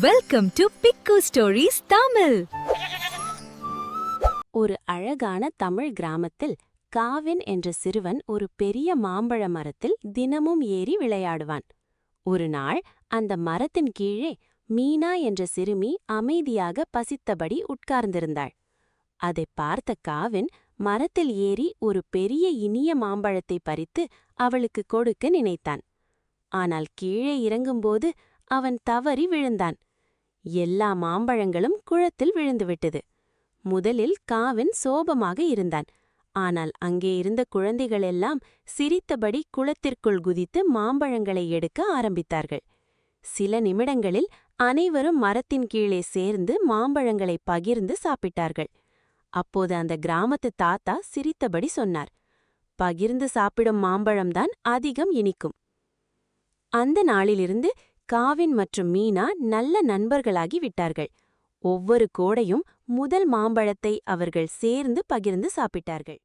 Welcome to பிக்கு stories Tamil. ஒரு அழகான தமிழ் கிராமத்தில் காவின் என்ற சிறுவன் ஒரு பெரிய மாம்பழ மரத்தில் தினமும் ஏறி விளையாடுவான். ஒரு நாள் அந்த மரத்தின் கீழே மீனா என்ற சிறுமி அமைதியாக பசித்தபடி உட்கார்ந்திருந்தாள். அதைப் பார்த்த காவின் மரத்தில் ஏறி ஒரு பெரிய இனிய மாம்பழத்தை பறித்து அவளுக்கு கொடுக்க நினைத்தான். ஆனால் கீழே இறங்கும்போது அவன் தவறி விழுந்தான். எல்லா மாம்பழங்களும் குளத்தில் விழுந்துவிட்டது. முதலில் காவின் சோபமாக இருந்தான். ஆனால் அங்கே இருந்த குழந்தைகளெல்லாம் சிரித்தபடி குளத்திற்குள் குதித்து மாம்பழங்களை எடுக்க ஆரம்பித்தார்கள். சில நிமிடங்களில் அனைவரும் மரத்தின் கீழே சேர்ந்து மாம்பழங்களை பகிர்ந்து சாப்பிட்டார்கள். அப்போது அந்த கிராமத்து தாத்தா சிரித்தபடி சொன்னார், பகிர்ந்து சாப்பிடும் மாம்பழம்தான் அதிகம் இனிக்கும். அந்த நாளிலிருந்து காவின் மற்றும் மீனா நல்ல நண்பர்களாகி விட்டார்கள். ஒவ்வொரு கோடையும் முதல் மாம்பழத்தை அவர்கள் சேர்ந்து பகிர்ந்து சாப்பிட்டார்கள்.